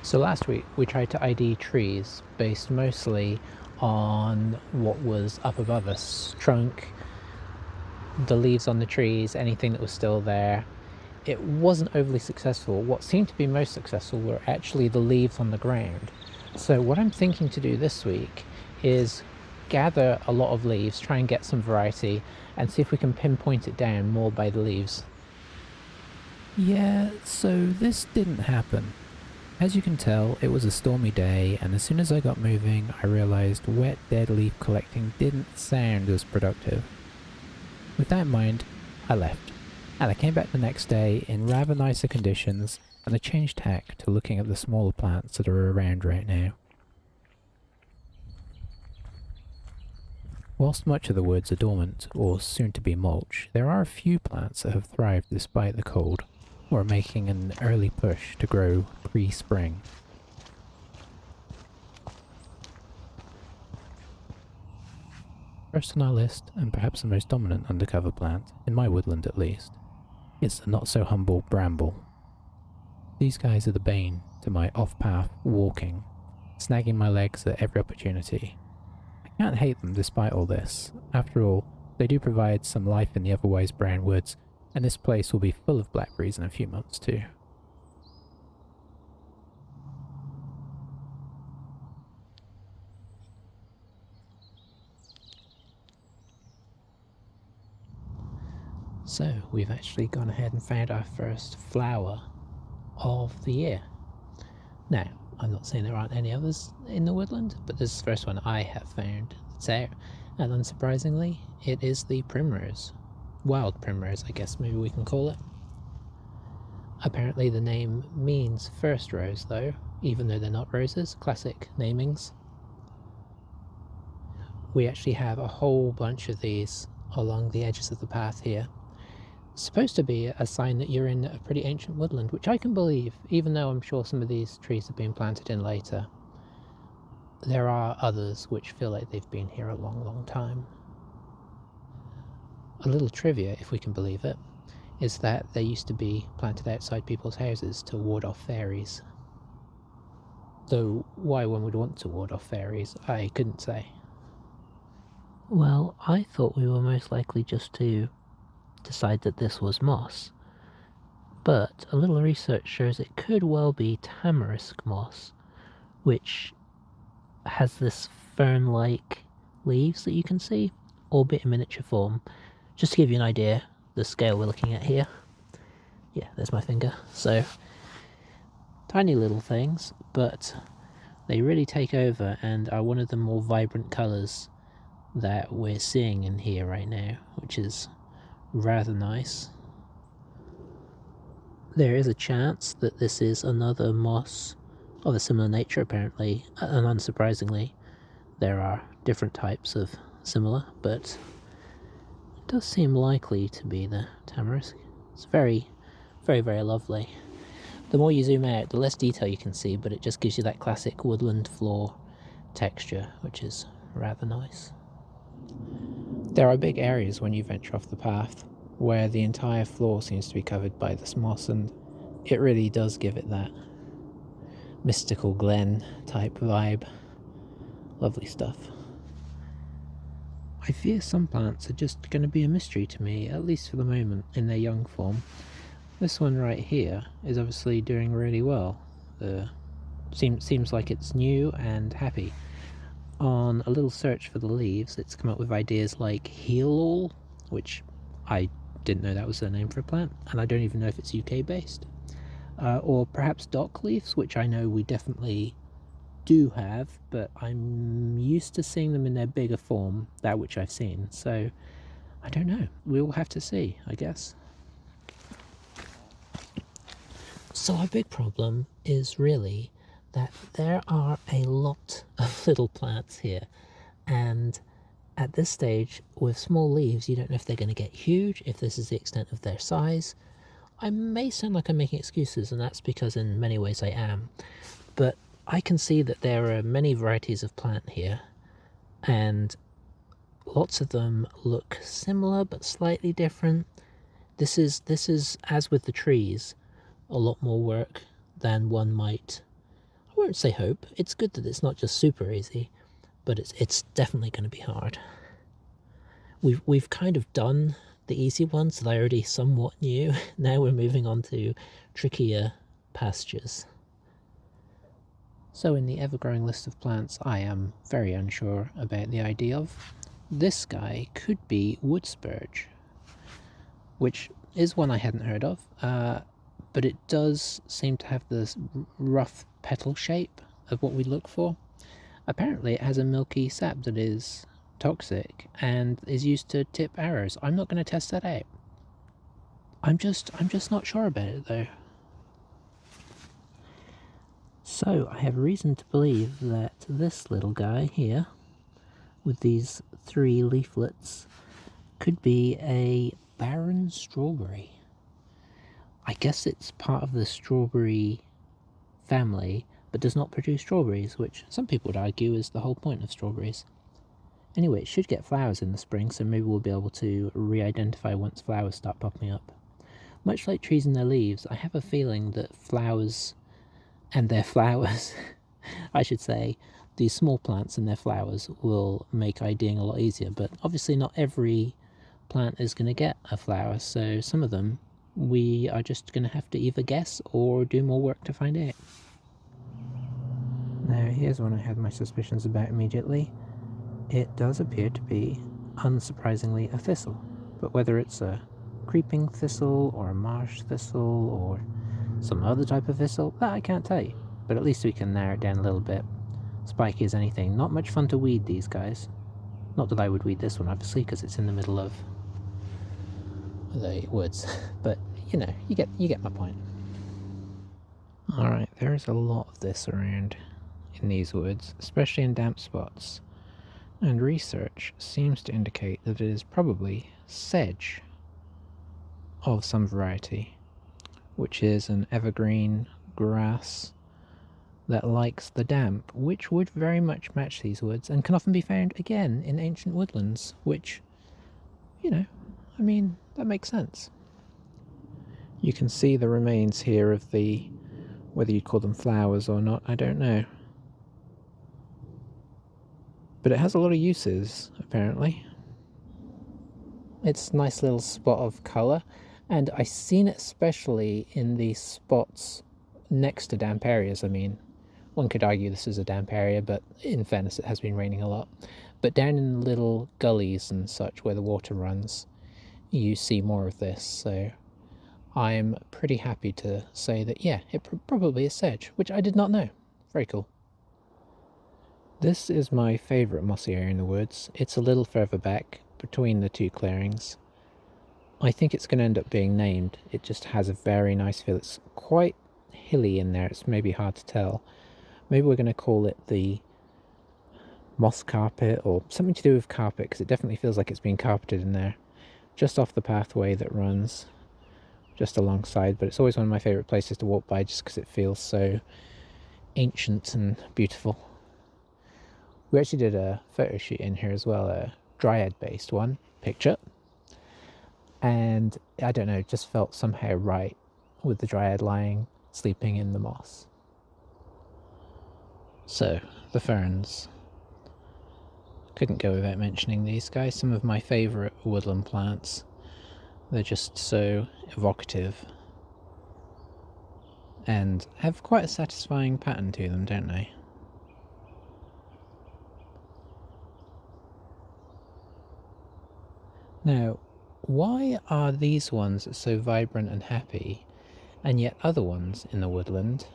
So last week we tried to ID trees based mostly on what was up above us, trunk, the leaves on the trees, anything that was still there. It wasn't overly successful. What seemed to be most successful were actually the leaves on the ground. So what I'm thinking to do this week is gather a lot of leaves, try and get some variety, and see if we can pinpoint it down more by the leaves. Yeah, so this didn't happen. As you can tell, it was a stormy day, and as soon as I got moving, I realised wet dead leaf collecting didn't sound as productive. With that in mind, I left, and I came back the next day in rather nicer conditions, and I changed tack to looking at the smaller plants that are around right now. Whilst much of the woods are dormant, or soon to be mulch, there are a few plants that have thrived despite the cold, or are making an early push to grow pre-spring. First on our list, and perhaps the most dominant undercover plant, in my woodland at least, is the not-so-humble bramble. These guys are the bane to my off-path walking, snagging my legs at every opportunity. I can't hate them despite all this. After all, they do provide some life in the otherwise brown woods, and this place will be full of blackberries in a few months too. So we've actually gone ahead and found our first flower of the year. Now, I'm not saying there aren't any others in the woodland, but this is the first one I have found that's out, and unsurprisingly, it is the primrose. Wild primrose, I guess maybe we can call it. Apparently the name means first rose though, even though they're not roses, classic namings. We actually have a whole bunch of these along the edges of the path here. It's supposed to be a sign that you're in a pretty ancient woodland, which I can believe, even though I'm sure some of these trees have been planted in later. There are others which feel like they've been here a long, long time. A little trivia, if we can believe it, is that they used to be planted outside people's houses to ward off fairies. Though why one would want to ward off fairies, I couldn't say. Well, I thought we were most likely just to decide that this was moss, but a little research shows it could well be tamarisk moss, which has this fern-like leaves that you can see, albeit in miniature form. Just to give you an idea, the scale we're looking at here. Yeah, there's my finger. So, tiny little things, but they really take over and are one of the more vibrant colours that we're seeing in here right now, which is rather nice. There is a chance that this is another moss of a similar nature apparently, and unsurprisingly there are different types of similar, but it does seem likely to be the tamarisk. It's very, very, very lovely. The more you zoom out, the less detail you can see, but it just gives you that classic woodland floor texture, which is rather nice. There are big areas when you venture off the path where the entire floor seems to be covered by this moss, and it really does give it that mystical glen type vibe. Lovely stuff. I fear some plants are just going to be a mystery to me, at least for the moment, in their young form. This one right here is obviously doing really well. Seems like it's new and happy. On a little search for the leaves, it's come up with ideas like heal-all, which I didn't know that was the name for a plant, and I don't even know if it's UK based. Or perhaps dock leaves, which I know we definitely do have, but I'm used to seeing them in their bigger form, that which I've seen, so I don't know. We'll have to see, I guess. So our big problem is really that there are a lot of little plants here, and at this stage with small leaves you don't know if they're going to get huge, if this is the extent of their size. I may sound like I'm making excuses, and that's because in many ways I am, but I can see that there are many varieties of plant here, and lots of them look similar but slightly different. This is as with the trees, a lot more work than one might won't say hope. It's good that it's not just super easy, but it's definitely going to be hard. We've kind of done the easy ones that I already somewhat knew. Now we're moving on to trickier pastures. So in the ever-growing list of plants I am very unsure about the idea of, this guy could be wood spurge, which is one I hadn't heard of, but it does seem to have this rough petal shape of what we look for. Apparently it has a milky sap that is toxic and is used to tip arrows. I'm not going to test that out. I'm just not sure about it though. So I have reason to believe that this little guy here, with these 3 leaflets, could be a barren strawberry. I guess it's part of the strawberry family, but does not produce strawberries, which some people would argue is the whole point of strawberries. Anyway, it should get flowers in the spring, so maybe we'll be able to re-identify once flowers start popping up. Much like trees and their leaves, I have a feeling that flowers and their flowers, I should say, these small plants and their flowers will make IDing a lot easier, but obviously not every plant is going to get a flower, so some of them we are just going to have to either guess or do more work to find out. Now here's one I had my suspicions about immediately. It does appear to be, unsurprisingly, a thistle, but whether it's a creeping thistle or a marsh thistle or some other type of thistle, that I can't tell you, but at least we can narrow it down a little bit. Spiky as anything, not much fun to weed these guys. Not that I would weed this one obviously, because it's in the middle of the woods, but you know, you get my point. Alright, there is a lot of this around in these woods, especially in damp spots, and research seems to indicate that it is probably sedge of some variety, which is an evergreen grass that likes the damp, which would very much match these woods and can often be found again in ancient woodlands, which, you know, I mean, that makes sense. You can see the remains here of the, whether you call them flowers or not, I don't know. But it has a lot of uses, apparently. It's a nice little spot of colour, and I've seen it especially in the spots next to damp areas. I mean, one could argue this is a damp area, but in fairness it has been raining a lot. But down in the little gullies and such where the water runs, you see more of this, so I'm pretty happy to say that, yeah, it probably is sedge, which I did not know. Very cool. This is my favourite mossy area in the woods. It's a little further back, between the 2 clearings. I think it's going to end up being named. It just has a very nice feel. It's quite hilly in there, it's maybe hard to tell. Maybe we're going to call it the moss carpet, or something to do with carpet, because it definitely feels like it's been carpeted in there. Just off the pathway that runs just alongside, but it's always one of my favourite places to walk by just because it feels so ancient and beautiful. We actually did a photo shoot in here as well, a dryad based one, picture, and I don't know, just felt somehow right with the dryad lying, sleeping in the moss. So, the ferns. Couldn't go without mentioning these guys, some of my favourite woodland plants. They're just so evocative and have quite a satisfying pattern to them, don't they? Now, why are these ones so vibrant and happy, and yet other ones in the woodland,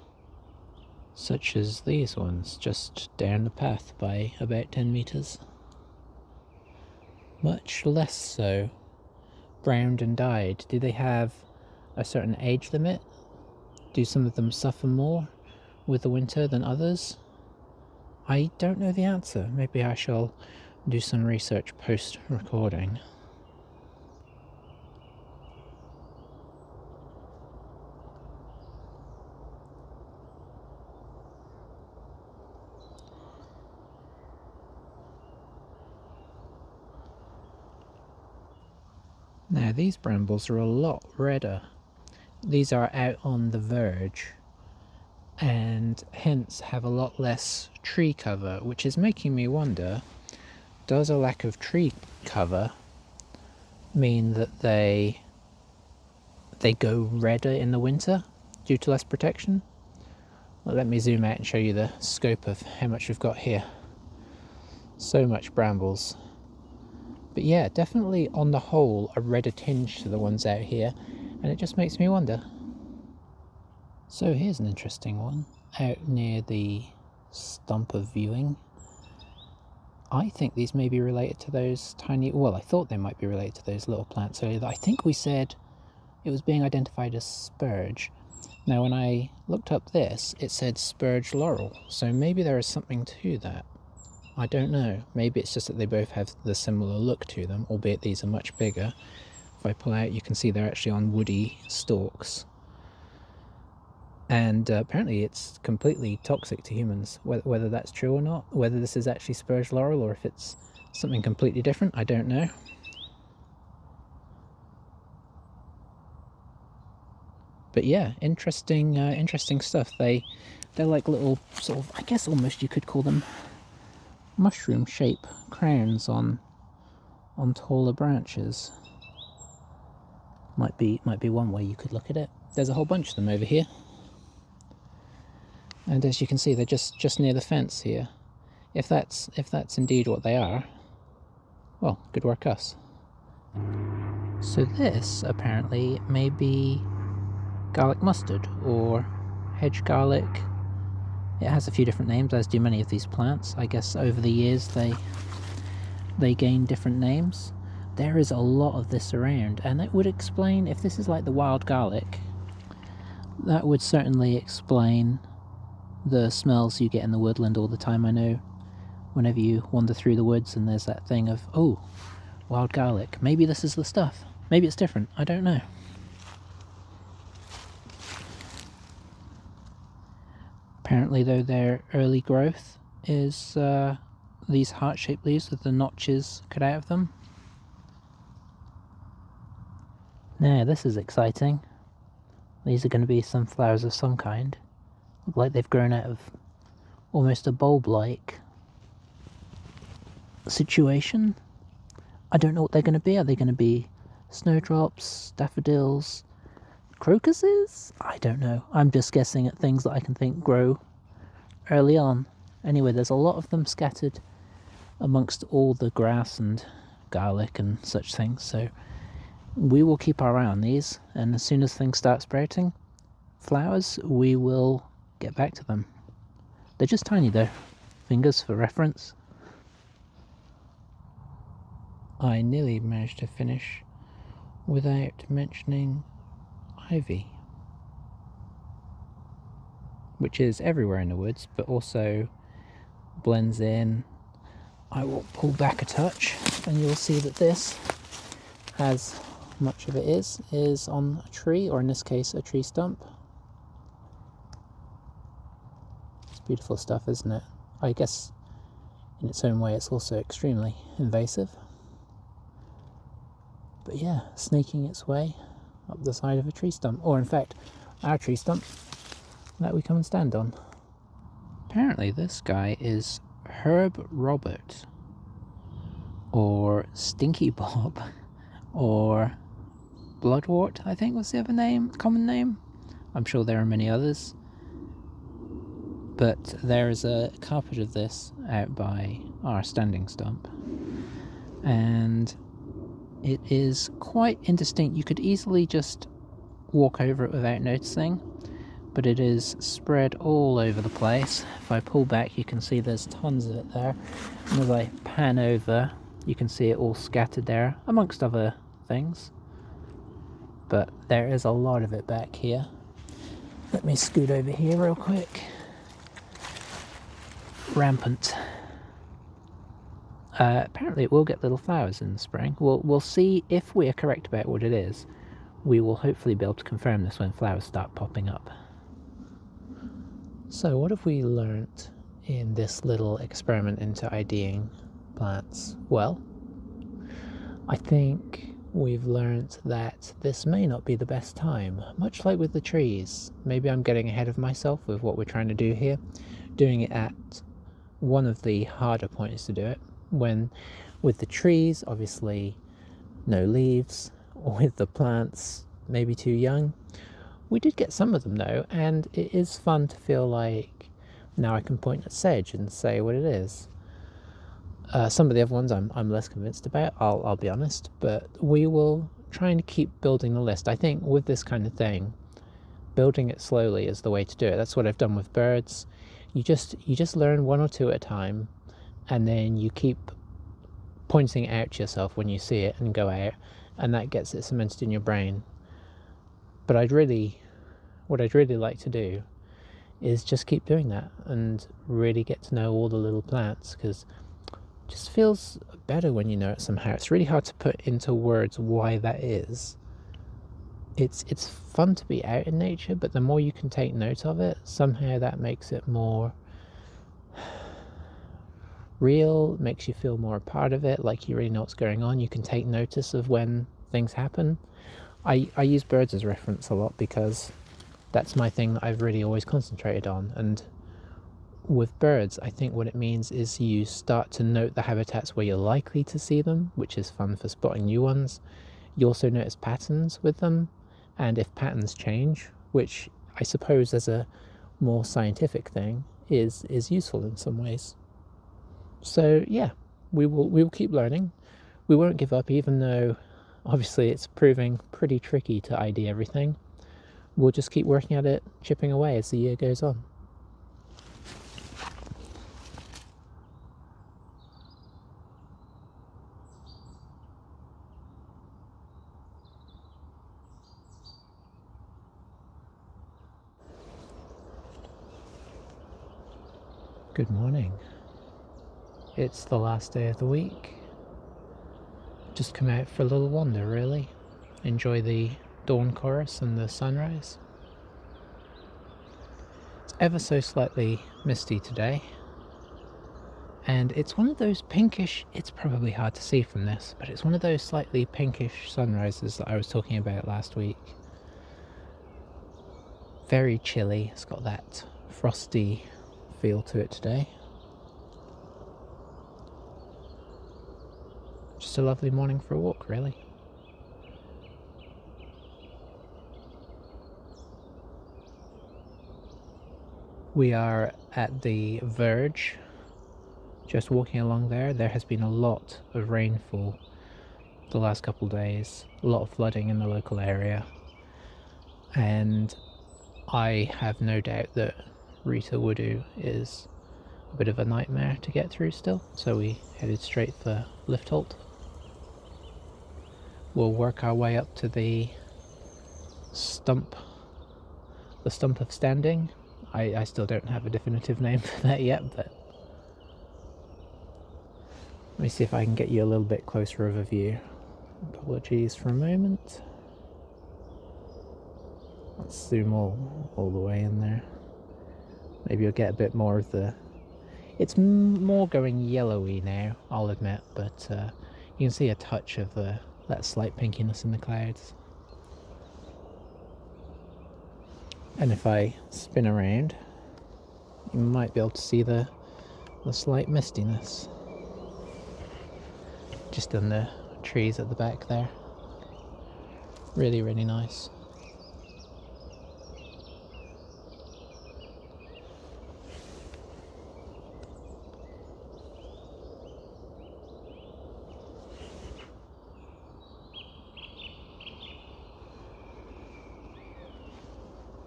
such as these ones just down the path by about 10 metres, much less so? Browned and died. Do they have a certain age limit? Do some of them suffer more with the winter than others? I don't know the answer. Maybe I shall do some research post-recording. Now these brambles are a lot redder. These are out on the verge and hence have a lot less tree cover, which is making me wonder, does a lack of tree cover mean that they go redder in the winter due to less protection? Well, let me zoom out and show you the scope of how much we've got here. So much brambles. But yeah, definitely on the whole a redder tinge to the ones out here, and it just makes me wonder. So here's an interesting one out near the stump of viewing. I think these may be related to those tiny, well, I thought they might be related to those little plants earlier that I think we said it was being identified as spurge. Now when I looked up this, it said spurge laurel, so maybe there is something to that. I don't know, maybe it's just that they both have the similar look to them, albeit these are much bigger. If I pull out, you can see they're actually on woody stalks. And apparently it's completely toxic to humans, whether that's true or not, whether this is actually spurge laurel or if it's something completely different, I don't know. But yeah, interesting stuff. They're like little sort of, I guess almost you could call them mushroom shape crowns on taller branches. Might be one way you could look at it. There's a whole bunch of them over here. And as you can see, they're just near the fence here. If that's indeed what they are, well, good work us. So this apparently may be garlic mustard or hedge garlic. It has a few different names, as do many of these plants. I guess over the years they gain different names. There is a lot of this around, and it would explain, if this is like the wild garlic, that would certainly explain the smells you get in the woodland all the time. I know whenever you wander through the woods and there's that thing of, oh, wild garlic, maybe this is the stuff. Maybe it's different, I don't know. Apparently though, their early growth is these heart-shaped leaves with the notches cut out of them. Now this is exciting. These are going to be some flowers of some kind. Look like they've grown out of almost a bulb-like situation. I don't know what they're going to be. Are they going to be snowdrops, daffodils, crocuses? I don't know. I'm just guessing at things that I can think grow early on. Anyway, there's a lot of them scattered amongst all the grass and garlic and such things, so we will keep our eye on these, and as soon as things start sprouting flowers, we will get back to them. They're just tiny though. Fingers for reference. I nearly managed to finish without mentioning ivy, which is everywhere in the woods but also blends in. I will pull back a touch and you'll see that this, as much of it is on a tree, or in this case a tree stump. It's beautiful stuff, isn't it? I guess in its own way it's also extremely invasive. But yeah, snaking its way up the side of a tree stump, or in fact our tree stump that we come and stand on. Apparently this guy is Herb Robert, or Stinky Bob, or Bloodwort, I think was the other name, common name. I'm sure there are many others. But there is a carpet of this out by our standing stump, and it is quite indistinct. You could easily just walk over it without noticing, but it is spread all over the place. If I pull back, you can see there's tons of it there, and as I pan over, you can see it all scattered there, amongst other things. But there is a lot of it back here. Let me scoot over here real quick. Rampant. Apparently it will get little flowers in the spring. We'll see if we are correct about what it is. We will hopefully be able to confirm this when flowers start popping up. So what have we learnt in this little experiment into IDing plants? Well, I think we've learnt that this may not be the best time, much like with the trees. Maybe I'm getting ahead of myself with what we're trying to do here, doing it at one of the harder points to do it, when with the trees, obviously no leaves, with the plants maybe too young. We did get some of them though, and it is fun to feel like now I can point at sedge and say what it is. Some of the other ones I'm less convinced about, I'll be honest, but we will try and keep building the list. I think with this kind of thing, building it slowly is the way to do it. That's what I've done with birds. You just learn one or two at a time, and then you keep pointing it out to yourself when you see it and go out, and that gets it cemented in your brain. But what I'd really like to do is just keep doing that and really get to know all the little plants, because it just feels better when you know it somehow. It's really hard to put into words why that is. It's fun to be out in nature, but the more you can take note of it, somehow that makes it more real, makes you feel more a part of it, like you really know what's going on. You can take notice of when things happen. I use birds as reference a lot because that's my thing that I've really always concentrated on. And with birds, I think what it means is you start to note the habitats where you're likely to see them, which is fun for spotting new ones. You also notice patterns with them, and if patterns change, which I suppose as a more scientific thing is useful in some ways. So yeah, we will keep learning. We won't give up, even though obviously it's proving pretty tricky to ID everything. We'll just keep working at it, chipping away as the year goes on. Good morning. It's the last day of the week. Just come out for a little wander, really. Enjoy the dawn chorus and the sunrise. It's ever so slightly misty today, and it's one of those pinkish, it's probably hard to see from this, but it's one of those slightly pinkish sunrises that I was talking about last week. Very chilly, it's got that frosty feel to it today. Just a lovely morning for a walk, really. We are at the verge, just walking along there. There has been a lot of rainfall the last couple of days, a lot of flooding in the local area, and I have no doubt that Rita Woodoo is a bit of a nightmare to get through still, so we headed straight for Lift Halt. We'll work our way up to the stump of standing. I still don't have a definitive name for that yet, but let me see if I can get you a little bit closer of a view. Apologies for a moment. Let's zoom all the way in there. Maybe you'll get a bit more of the... It's more going yellowy now, I'll admit, but you can see a touch of that slight pinkiness in the clouds. And if I spin around, you might be able to see the slight mistiness just in the trees at the back there. Really, really nice.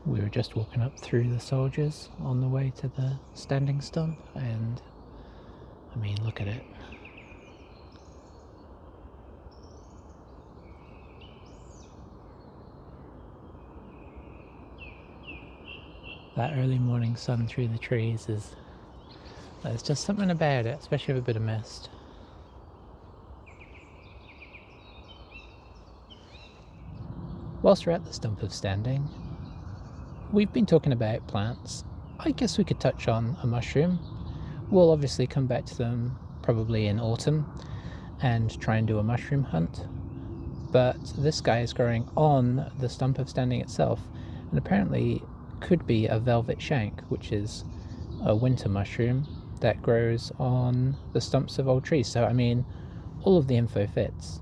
We were just walking up through the soldiers on the way to the standing stump, and I mean, look at it. That early morning sun through the trees there's just something about it, especially with a bit of mist. Whilst we're at the stump of standing, we've been talking about plants. I guess we could touch on a mushroom. We'll obviously come back to them probably in autumn and try and do a mushroom hunt. but this guy is growing on the stump of standing itself, and apparently could be a velvet shank, which is a winter mushroom that grows on the stumps of old trees. So I mean, all of the info fits.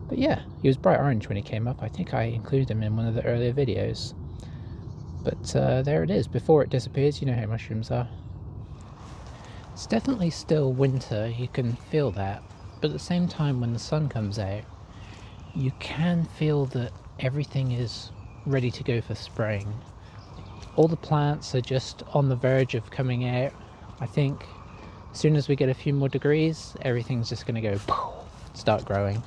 But yeah, he was bright orange when he came up. I think I included him in one of the earlier videos. But there it is, before it disappears. You know how mushrooms are. It's definitely still winter, you can feel that. But at the same time, when the sun comes out, you can feel that everything is ready to go for spring. All the plants are just on the verge of coming out. I think as soon as we get a few more degrees, everything's just going to go start growing.